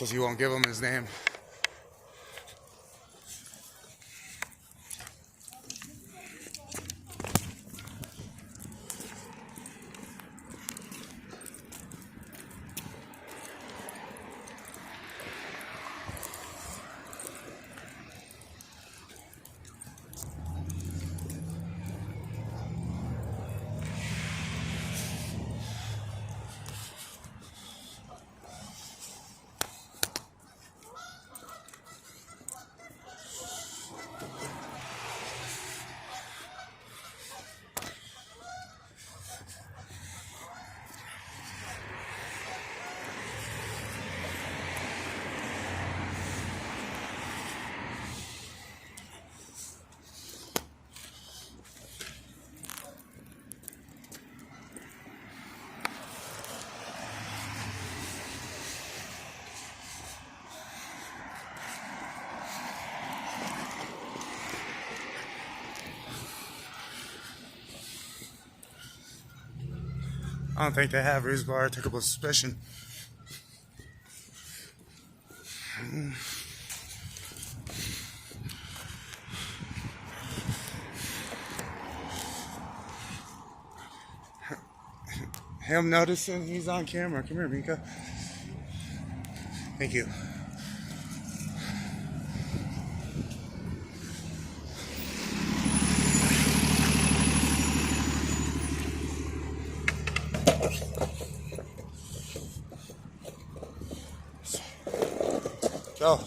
because he won't give him his name. I don't think they have reasonable articulable suspicion. Him noticing he's on camera. Come here, Mika. Thank you. Go.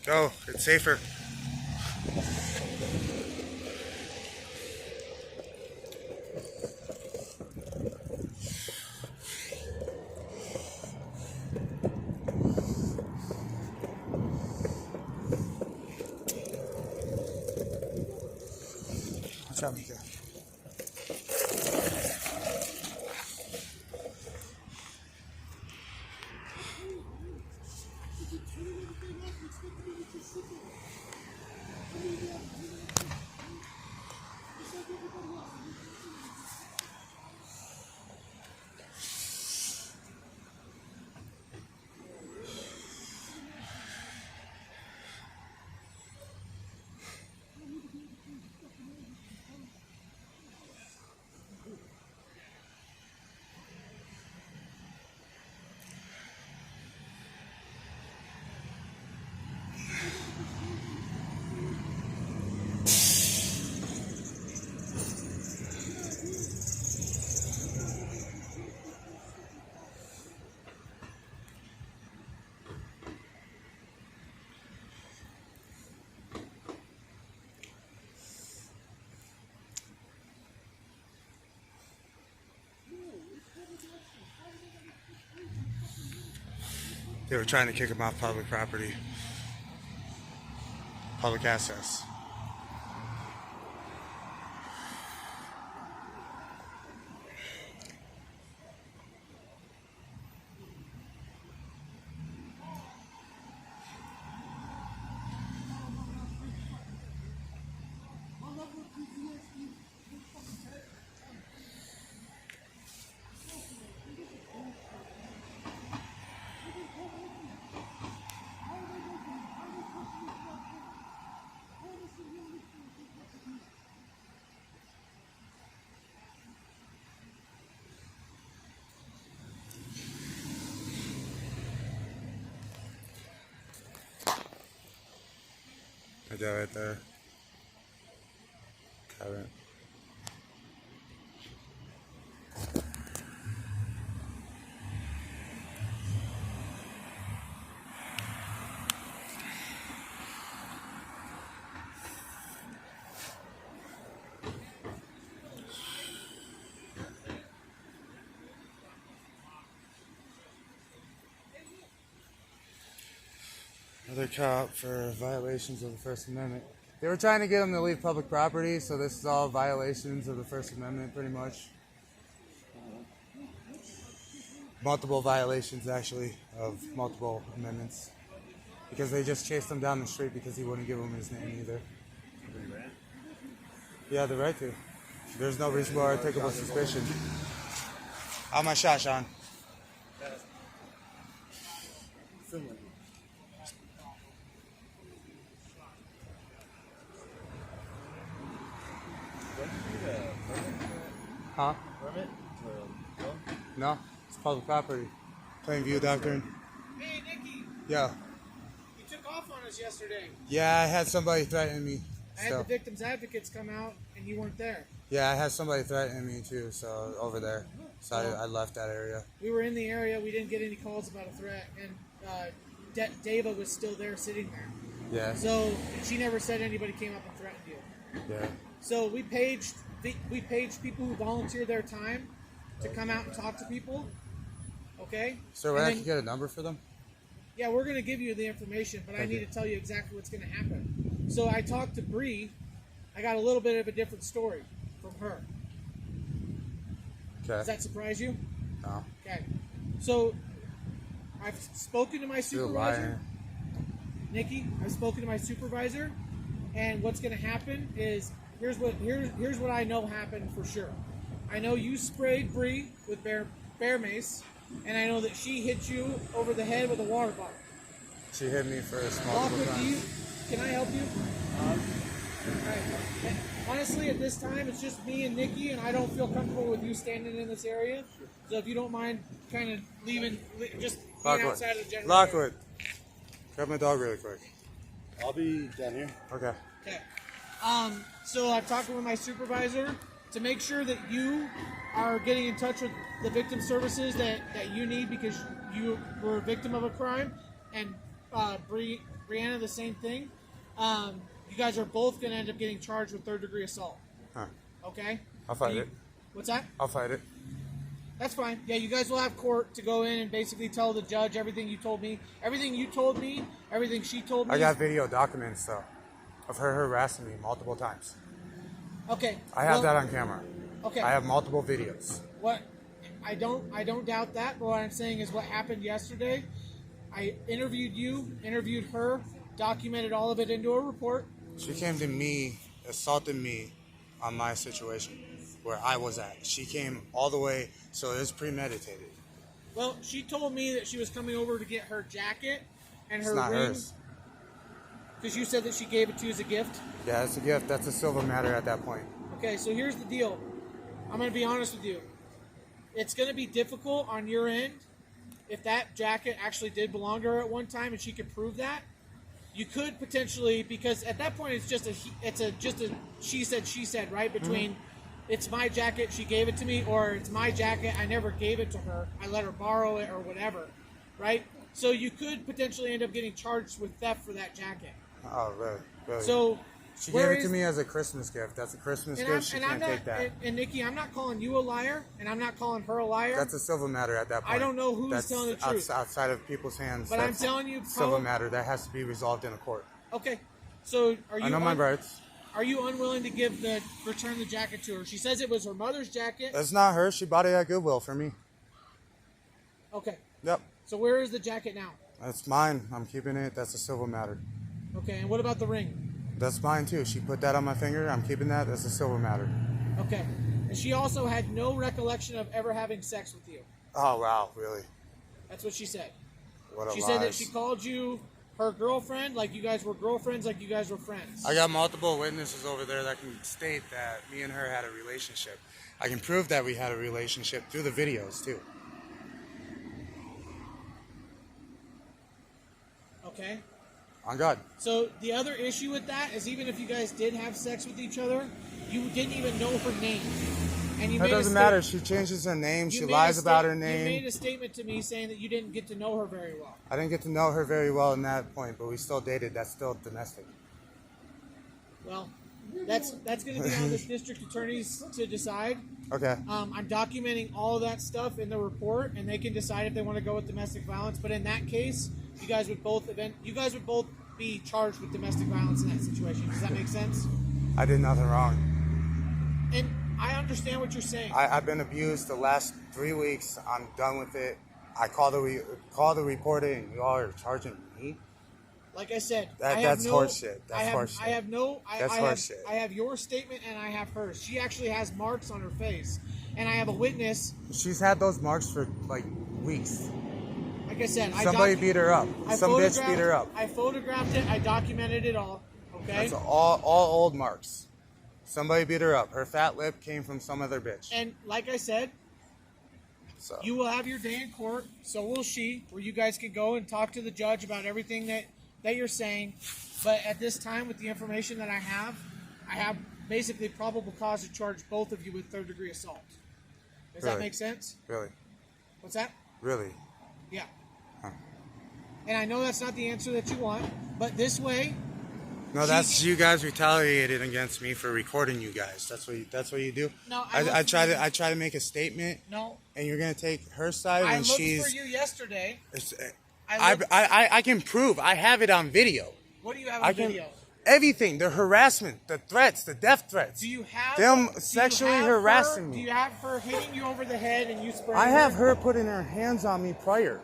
Go. It's safer. Watch out, Mika. They were trying to kick him off public property, public access. I do right there. Current. Another cop for violations of the First Amendment. They were trying to get him to leave public property, so this is all violations of the First Amendment, pretty much. Multiple violations, actually, of multiple amendments. Because they just chased him down the street because he wouldn't give him his name either. Yeah, the right to. There's no reasonable articulable suspicion. How my shot, Sean? Huh? Permit to go? No, it's public property. Plain view doctrine. Hey, Nikki, Yeah. you took off on us yesterday. Yeah, I had somebody threatening me. I had the victims' advocates come out, and you weren't there. Yeah, I had somebody threatening me too, so over there. So I left that area. We were in the area. We didn't get any calls about a threat, and Dava was still there sitting there. Yeah. So she never said anybody came up and threatened you. Yeah. So we paged people who volunteer their time to come out and talk to people. Okay. So I can get a number for them? Yeah, we're going to give you the information, but I need to tell you exactly what's going to happen. So I talked to Bree. I got a little bit of a different story from her. Okay. Does that surprise you? No. Okay. So I've spoken to my supervisor. Nikki, I've spoken to my supervisor, and what's going to happen is here's what I know happened for sure. I know you sprayed Bree with bear mace, and I know that she hit you over the head with a water bottle. She hit me first multiple Lockwood, times. can I help you? Alright. And honestly, at this time, it's just me and Nikki, and I don't feel comfortable with you standing in this area. So if you don't mind kind of leaving, just being outside of the general Lockwood. Grab my dog really quick. I'll be down here. Okay. Okay. So I've talked with my supervisor to make sure that you are getting in touch with the victim services that you need because you were a victim of a crime, and Brianna the same thing. You guys are both going to end up getting charged with third-degree assault. Huh. Okay? I'll fight it. What's that? I'll fight it. That's fine. Yeah, you guys will have court to go in and basically tell the judge everything you told me. Everything you told me, everything she told me. I got video documents, though, of her harassing me multiple times. Okay. I have that on camera. Okay. I have multiple videos. What I don't doubt that, but what I'm saying is what happened yesterday. I interviewed you, interviewed her, documented all of it into a report. She came to me, assaulted me on my situation, where I was at. She came all the way, so it was premeditated. Well, she told me that she was coming over to get her jacket and her It's not ring. hers. Because you said that she gave it to you as a gift. Yeah, it's a gift. That's a silver matter at that point. Okay, so here's the deal. I'm going to be honest with you. It's going to be difficult on your end if that jacket actually did belong to her at one time and she could prove that. You could potentially, because at that point it's just a she said, right? Between it's my jacket, she gave it to me, or it's my jacket, I never gave it to her, I let her borrow it or whatever, right? So you could potentially end up getting charged with theft for that jacket. Oh, really? Really? So she gave it to me as a Christmas gift. That's a Christmas gift. She can't take that. And Nikki, I'm not calling you a liar, and I'm not calling her a liar. That's a civil matter at that point. I don't know who's telling the truth. Outside of people's hands. But I'm telling you, civil matter that has to be resolved in a court. Okay, so are you? I know my rights. Are you unwilling to return the jacket to her? She says it was her mother's jacket. That's not her. She bought it at Goodwill for me. Okay. Yep. So where is the jacket now? That's mine. I'm keeping it. That's a civil matter. Okay, and what about the ring? That's mine too. She put that on my finger. I'm keeping that. That's a civil matter. Okay. And she also had no recollection of ever having sex with you. Oh, wow. Really? That's what she said. What a She lies. said that she called you her girlfriend, like you guys were girlfriends, like you guys were friends. I got multiple witnesses over there that can state that me and her had a relationship. I can prove that we had a relationship through the videos too. Okay. On God. So the other issue with that is even if you guys did have sex with each other, you didn't even know her name. And you That doesn't matter. She changes her name. She lies about her name. You made a statement to me saying that you didn't get to know her very well. I didn't get to know her very well in that point, but we still dated. That's still domestic. Well, that's going to be on this district attorneys to decide. Okay. I'm documenting all of that stuff in the report, and they can decide if they want to go with domestic violence. But in that case, you guys would both be charged with domestic violence in that situation. Does that make sense? I did nothing wrong. And I understand what you're saying. I've been abused the last 3 weeks. I'm done with it. I call the report in. You all are charging me? Like I said, that's horseshit. That's horseshit. I have your statement and I have hers. She actually has marks on her face, and I have a witness. She's had those marks for like weeks. Like I said, somebody beat her up. Some bitch beat her up. I photographed it. I documented it all. Okay. That's all old marks. Somebody beat her up. Her fat lip came from some other bitch. And like I said, So you will have your day in court. So will she, where you guys can go and talk to the judge about everything that you're saying. But at this time, with the information that I have basically probable cause to charge both of you with third-degree assault. Does that make sense? Really? What's that? Really? Yeah. Huh. And I know that's not the answer that you want, but this way. No, that's you guys retaliated against me for recording you guys. That's what you do. No, I try to make a statement. No. And you're gonna take her side I when looked she's. for you yesterday. I can prove. I have it on video. What do you have on video? Everything, the harassment, the threats, the death threats. Do you have them sexually harassing me? Do you have her hitting you over the head and you spraying I have her putting her hands on me prior.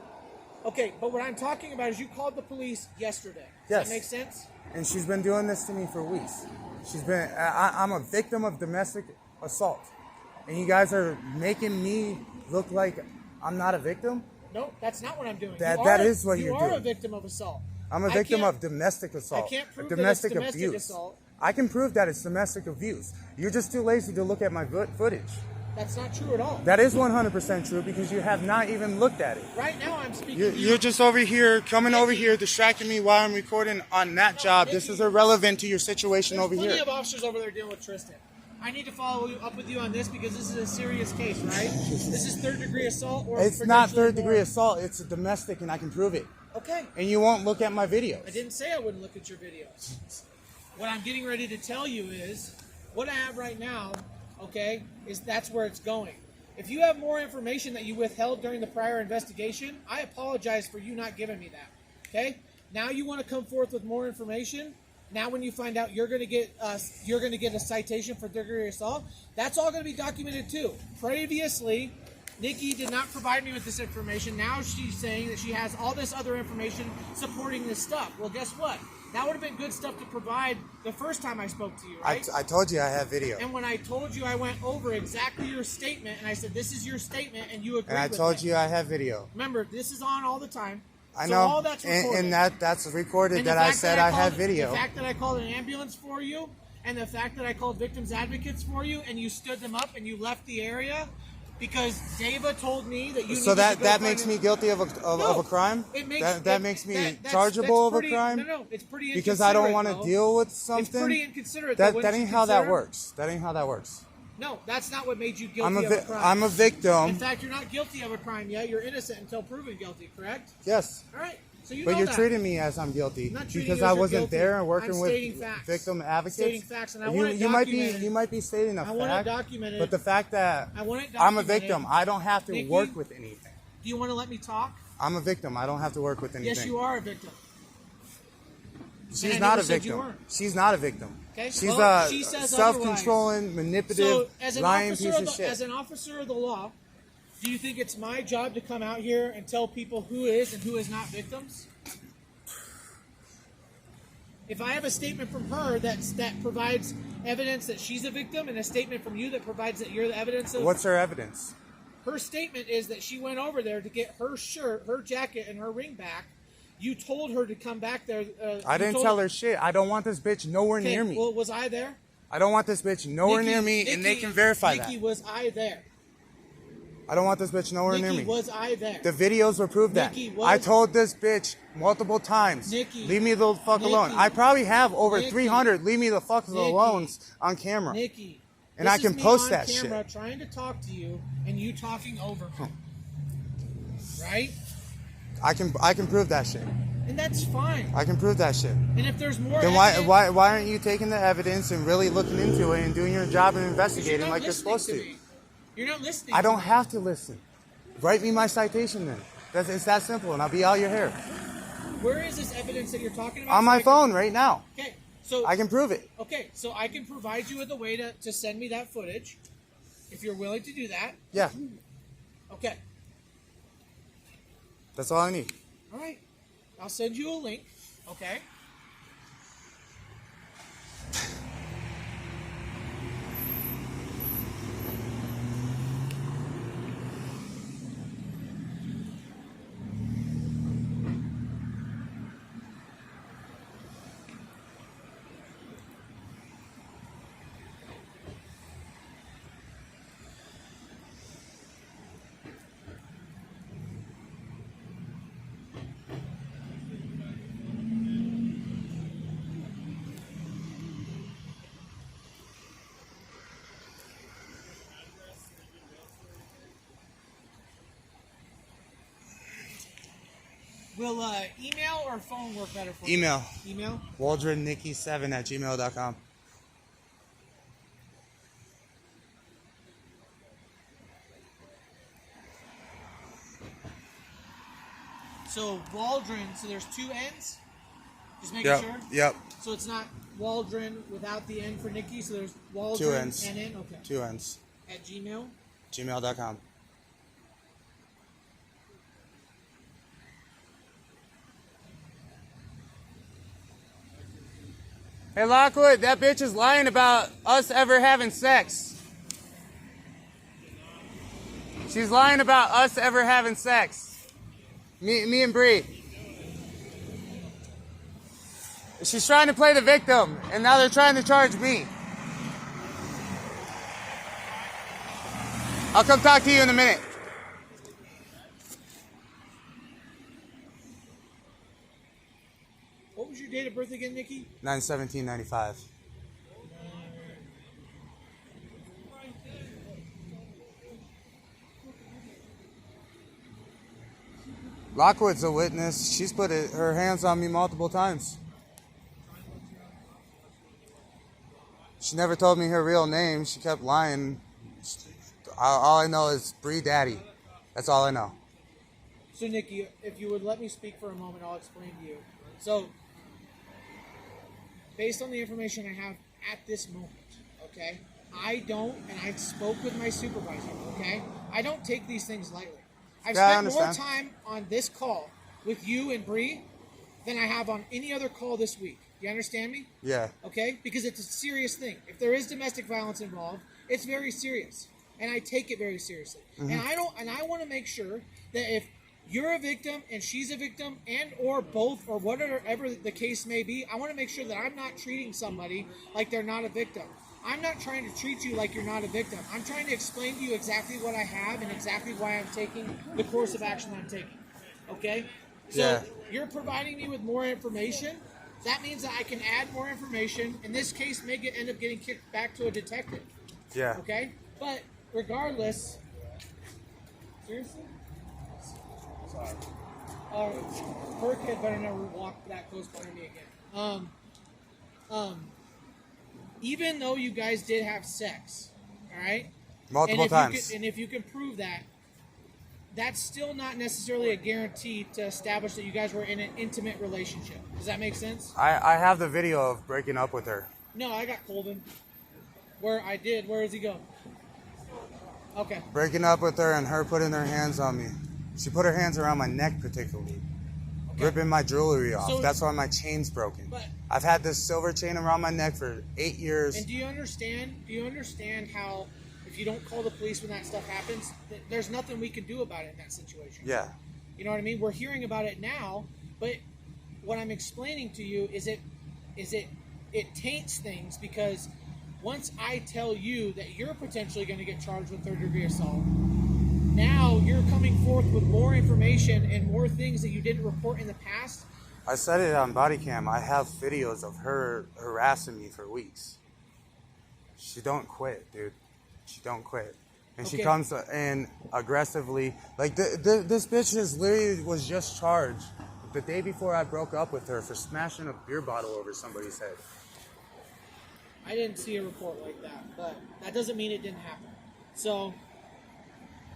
Okay, but what I'm talking about is you called the police yesterday. Does Yes. that make sense? And she's been doing this to me for weeks. I'm a victim of domestic assault. And you guys are making me look like I'm not a victim? No, that's not what I'm doing. That is what you're doing. You are a victim of assault. I'm a victim of domestic assault. I can't prove domestic that it's domestic abuse. assault. I can prove that it's domestic abuse. You're just too lazy to look at my footage. That's not true at all. That is 100% true because you have not even looked at it. Right now I'm speaking You're just over here, over here, distracting me while I'm recording on that job. This is irrelevant to your situation over here. There's plenty of officers over there dealing with Tristan. I need to follow up with you on this because this is a serious case, right? This is third-degree assault or it's not third-degree assault. It's a domestic, and I can prove it. Okay. And you won't look at my videos. I didn't say I wouldn't look at your videos. What I'm getting ready to tell you is what I have right now, okay, is that's where it's going. If you have more information that you withheld during the prior investigation, I apologize for you not giving me that, okay? Now you want to come forth with more information. Now when you find out you're going to get a citation for third-degree assault, that's all going to be documented too. Previously, Nikki did not provide me with this information. Now she's saying that she has all this other information supporting this stuff. Well, guess what? That would have been good stuff to provide the first time I spoke to you, right? I told you I have video. And when I told you, I went over exactly your statement, and I said, this is your statement, and you agreed with it. And I told you I have video. Remember, this is on all the time. I so know, all that's recorded. and that's recorded And that I said I have video. The fact that I called an ambulance for you, and the fact that I called victims advocates for you, and you stood them up and you left the area because Zava told me that you. So that makes me guilty of a crime. It makes that makes me chargeable of a crime. No, it's pretty inconsiderate. Because I don't want to deal with something. It's pretty inconsiderate. That ain't how that works. That ain't how that works. No, that's not what made you guilty of a crime. I'm a victim. In fact, you're not guilty of a crime yet. You're innocent until proven guilty, correct? Yes. All right. So but you're treating me as I'm guilty because I wasn't there and working with victim advocates. Stating facts, and I want it documented. You might be stating a fact. I want it documented. But the fact that I'm a victim, I don't have to work with anything. Do you want to let me talk? I'm a victim. I don't have to work with anything. Yes, you are a victim. She's not a victim. She's not a victim. Okay. She's a self-controlling, manipulative, lying piece of shit. As an officer of the law, do you think it's my job to come out here and tell people who is and who is not victims? If I have a statement from her that provides evidence that she's a victim, and a statement from you that provides that you're the evidence of... What's her evidence? Her statement is that she went over there to get her shirt, her jacket, and her ring back. You told her to come back there. I didn't tell her shit. I don't want this bitch nowhere near me. Well, was I there? I don't want this bitch nowhere near me, and they can verify that. Nikki, was I there? I don't want this bitch nowhere near me. Was I there? The videos will prove that. I told this bitch multiple times, leave me the fuck alone. I probably have over 300 leave me the fuck alone on camera. Nikki, and I can post that shit. Trying to talk to you and you talking over me. Right? I can prove that shit. And that's fine. I can prove that shit. And if there's more then why aren't you taking the evidence and really looking into it and doing your job and investigating like you're supposed to? You're not listening. I don't have to listen. Write me my citation then. It's that simple, and I'll be out your hair. Where is this evidence that you're talking about? On my phone right now. Okay, so I can prove it. Okay, so I can provide you with a way to send me that footage, if you're willing to do that. Yeah. Okay. That's all I need. All right. I'll send you a link. Okay. Will email or phone work better for Email. you? Email? waldronnicky7@gmail.com. So Waldron, so there's two N's? Just making Yep. sure? Yep. So it's not Waldron without the N for Nikki, so there's Waldron 2 N's. and N? Okay. 2 N's. At Gmail? gmail.com. Hey Lockwood, that bitch is lying about us ever having sex. She's lying about us ever having sex. Me and Bree. She's trying to play the victim, and now they're trying to charge me. I'll come talk to you in a minute. What was your date of birth again, Nikki? 9/17/95. Lockwood's a witness. She's put her hands on me multiple times. She never told me her real name. She kept lying. All I know is Bree Daddy. That's all I know. So, Nikki, if you would let me speak for a moment, I'll explain to you. So, based on the information I have at this moment, okay, I don't, and I spoke with my supervisor, okay, I don't take these things lightly. I've spent more time on this call with you and Bree than I have on any other call this week. You understand me? Yeah. Okay? Because it's a serious thing. If there is domestic violence involved, it's very serious. And I take it very seriously. Mm-hmm. And I want to make sure that if you're a victim and she's a victim and or both or whatever the case may be, I want to make sure that I'm not treating somebody like they're not a victim. I'm not trying to treat you like you're not a victim. I'm trying to explain to you exactly what I have and exactly why I'm taking the course of action I'm taking. Okay? So you're providing me with more information. That means that I can add more information. In this case, end up getting kicked back to a detective. Yeah. Okay? But regardless... Seriously? Sorry. Her kid better never walk that close behind me again. Even though you guys did have sex, all right? Multiple times. And if you can prove that, that's still not necessarily a guarantee to establish that you guys were in an intimate relationship. Does that make sense? I have the video of breaking up with her. No, I got Colden. Where does he go? Okay. Breaking up with her and her putting her hands on me. She put her hands around my neck particularly. Okay. Ripping my jewelry off. So, that's why my chain's broken. But I've had this silver chain around my neck for 8 years. And do you understand how if you don't call the police when that stuff happens, there's nothing we can do about it in that situation? Yeah. You know what I mean? We're hearing about it now, but what I'm explaining to you is it taints things because once I tell you that you're potentially going to get charged with third-degree assault, now you're coming forth with more information and more things that you didn't report in the past. I said it on body cam. I have videos of her harassing me for weeks. She don't quit, dude. She don't quit. And she comes in aggressively. Like, this bitch was just charged the day before I broke up with her for smashing a beer bottle over somebody's head. I didn't see a report like that, but that doesn't mean it didn't happen. So,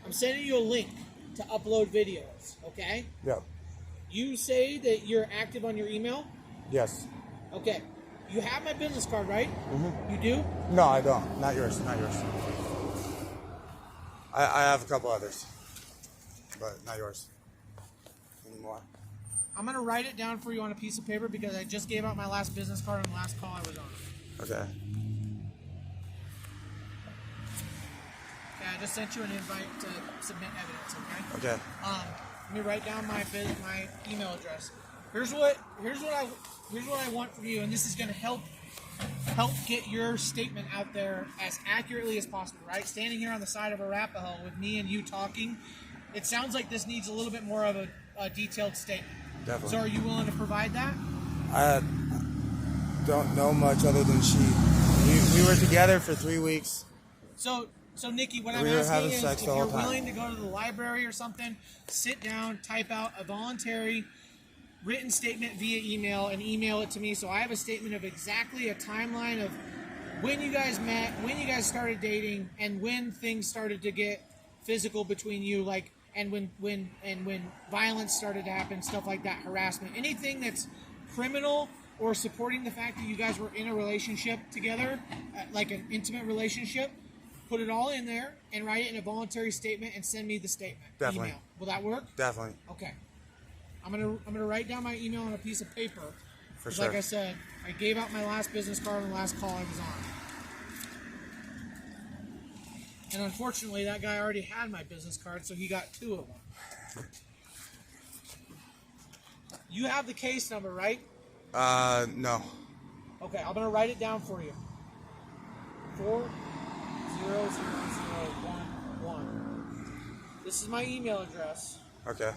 I'm sending you a link to upload videos, okay? Yep. You say that you're active on your email? Yes. Okay. You have my business card, right? Mm-hmm. You do? No, I don't. Not yours. Not yours. I have a couple others, but not yours anymore. I'm going to write it down for you on a piece of paper because I just gave out my last business card on the last call I was on. Okay. Okay, I just sent you an invite to submit evidence, okay? Okay. Let me write down my email address. Here's what I want from you, and this is going to help get your statement out there as accurately as possible, right? Standing here on the side of Arapahoe with me and you talking, it sounds like this needs a little bit more of a detailed statement. Definitely. So are you willing to provide that? I don't know much other than we were together for 3 weeks. So Nikki, what I'm asking is if you're willing to go to the library or something, sit down, type out a voluntary written statement via email and email it to me. So I have a statement of exactly a timeline of when you guys met, when you guys started dating, and when things started to get physical between you, like, and when violence started to happen, stuff like that, harassment, anything that's criminal or supporting the fact that you guys were in a relationship together, like an intimate relationship. Put it all in there and write it in a voluntary statement and send me the statement. Definitely. Email. Will that work? Definitely. Okay. I'm gonna write down my email on a piece of paper. For sure. Like I said, I gave out my last business card on the last call I was on. And unfortunately, that guy already had my business card, so he got 2 of them. You have the case number, right? No. Okay, I'm gonna write it down for you. 400011. This is my email address. Okay.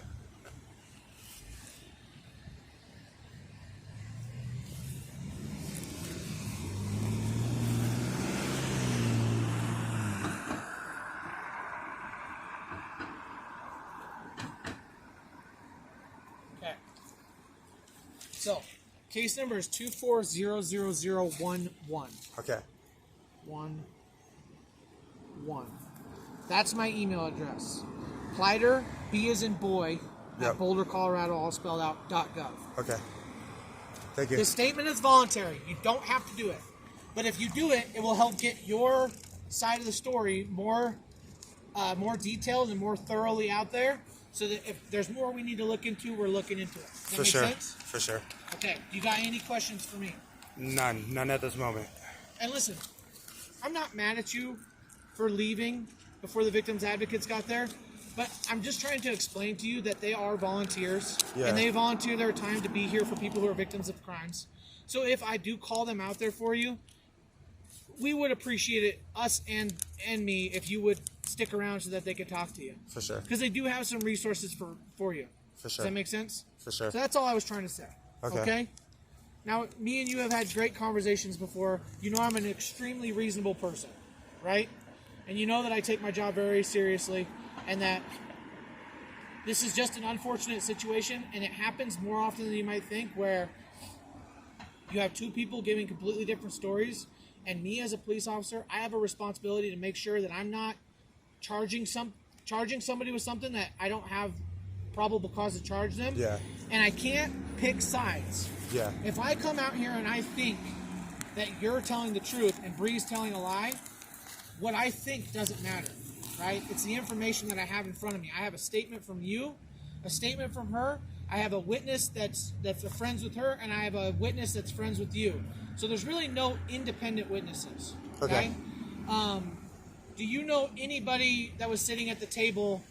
Okay. So, case number is 2400011. Okay. 1. That's my email address. Pleiter, B as in boy, Yep. at Boulder, Colorado, all spelled out, .gov. Okay. Thank you. The statement is voluntary. You don't have to do it. But if you do it, it will help get your side of the story more detailed and more thoroughly out there, so that if there's more we need to look into, we're looking into it. Does that make sense? For sure. Okay. You got any questions for me? None at this moment. And listen, I'm not mad at you for leaving before the victims advocates got there, but I'm just trying to explain to you that they are volunteers, Yeah. and they volunteer their time to be here for people who are victims of crimes. So if I do call them out there for you, we would appreciate it, us and me, if you would stick around so that they could talk to you. For sure. Because they do have some resources for you. For Does sure. that make sense? For sure. So that's all I was trying to say. Okay. Now, me and you have had great conversations before. You know I'm an extremely reasonable person, right? And you know that I take my job very seriously, and that this is just an unfortunate situation, and it happens more often than you might think, where you have 2 people giving completely different stories, and me as a police officer, I have a responsibility to make sure that I'm not charging somebody with something that I don't have probable cause to charge them. Yeah. And I can't pick sides. Yeah. If I come out here and I think that you're telling the truth and Bree's telling a lie, what I think doesn't matter, right? It's the information that I have in front of me. I have a statement from you, a statement from her. I have a witness that's friends with her, and I have a witness that's friends with you. So there's really no independent witnesses. Okay. Do you know anybody that was sitting at the table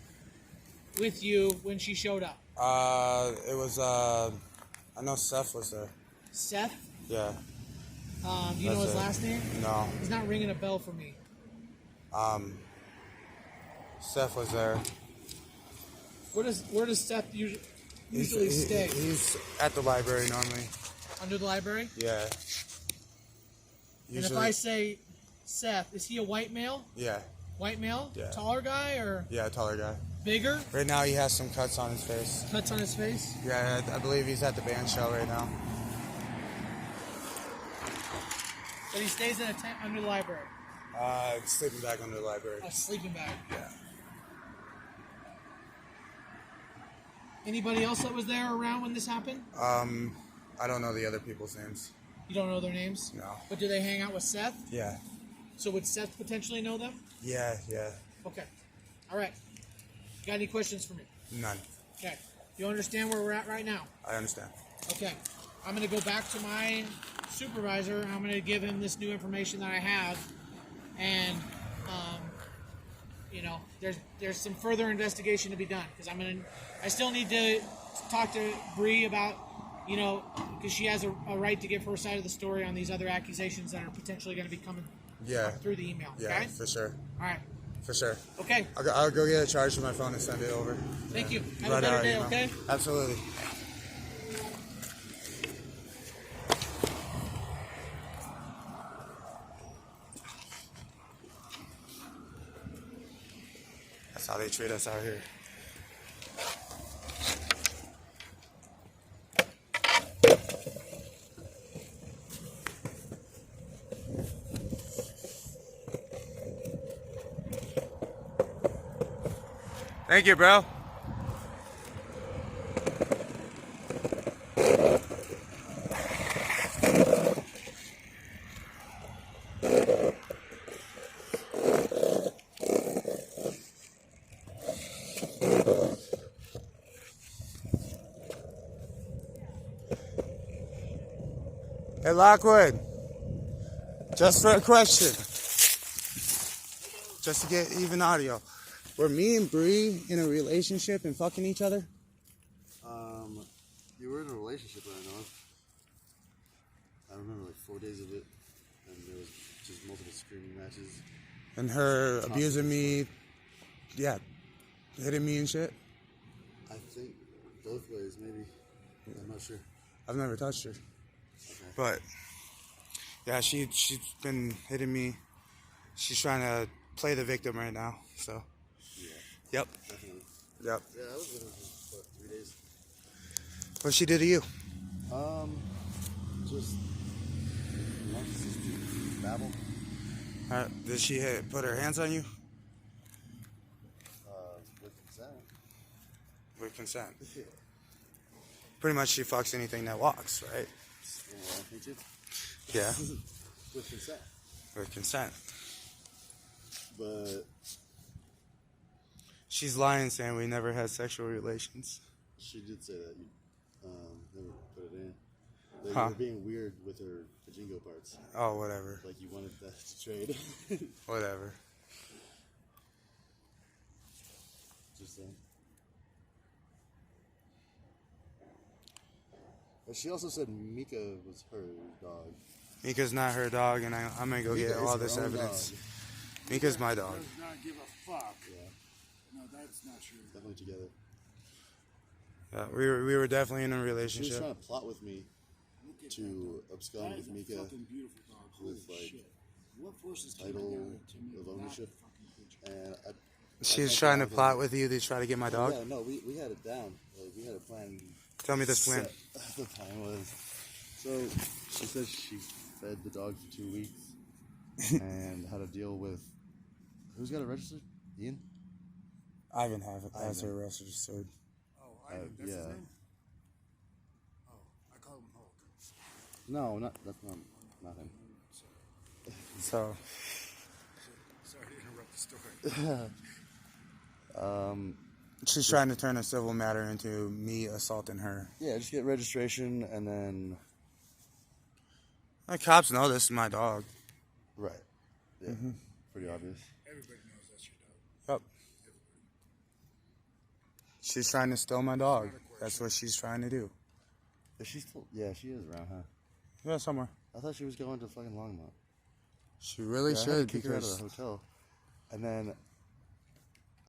with you when she showed up? It was I know Seth was there. Seth? Yeah. Do you know his That's it. last name? No. He's not ringing a bell for me. Seth was there. Where does Seth usually stay? He's at the library normally. Under the library? Yeah. And if I say Seth, is he a white male? Yeah. White male? Yeah. Taller guy or Yeah, taller guy. bigger? Right now he has some cuts on his face. Cuts on his face? Yeah, I believe he's at the band shell right now. But he stays in a tent under the library. Sleeping back under the library. A sleeping bag. Yeah. Anybody else that was there around when this happened? I don't know the other people's names. You don't know their names? No. But do they hang out with Seth? Yeah. So would Seth potentially know them? Yeah. Okay. All right. You got any questions for me? None. Okay. You understand where we're at right now? I understand. Okay. I'm going to go back to my supervisor. I'm going to give him this new information that I have. And, there's some further investigation to be done. Because I still need to talk to Bree about, because she has a right to give her side of the story on these other accusations that are potentially going to be coming through the email. Yeah, Okay? for sure. All right. For sure. Okay. I'll go get it charged with my phone and send it over. Thank you. Have Right a better out, day, okay? Absolutely. That's how they treat us out here. Thank you, bro. Hey, Lockwood. Just for a question. Just to get even audio. Were me and Bree in a relationship and fucking each other? You were in a relationship that I know of. I remember like 4 days of it, and there was just multiple screaming matches. And her abusing me, yeah, hitting me and shit? I think both ways, maybe. I'm not sure. I've never touched her. Okay. But, yeah, she's been hitting me. She's trying to play the victim right now, so. Yeah. Yep. Definitely. Yep. Yeah, I was with her for what, 3 days. What she did to you? Just narcissistic babble. Did she put her hands on you? With consent. With consent. Yeah. Pretty much she fucks anything that walks, right? Yeah, I think too. Yeah. With consent. With consent. But She's lying saying we never had sexual relations. she did say that you never put it in. That you Huh. were being weird with her pajingo parts. Oh, whatever. Like you wanted that to trade. Whatever. Just saying. But she also said Mika was her dog. Mika's not her dog, and I'm gonna go Mika get is all her this own evidence. dog. Mika's my dog. Does not give a fuck. Yeah, No, that's not true. definitely together. Yeah, we were definitely in a She was relationship. trying to plot with me Look at to that abscond dog. with That is Mika a fucking beautiful dog. Holy with, like, shit. What forces came title together to make of that ownership. fucking creature? And She's I trying to can't plot have with you to try to get my it. dog. Yeah, no, we had it down. Like, we had a plan. Tell me this plan. set. The plan was, so she said she fed the dog for 2 weeks and had to deal with, who's got it registered? Ian? Ivan have it as Ivan. her registered. Oh, Ivan, that's his yeah. name? Oh, I call him Hulk. No, that's not him. So Sorry to interrupt the story. she's trying to turn a civil matter into me assaulting her. Yeah, just get registration and then, The cops know this is my dog. right. Yeah, pretty obvious. Everybody knows that's your dog. Yep. She's trying to steal my dog. That's what she's trying to do. Is she still, yeah, she is around, huh? Yeah, somewhere. I thought she was going to fucking Longmont. She really Yeah, I had should to kick her out of because the hotel. And then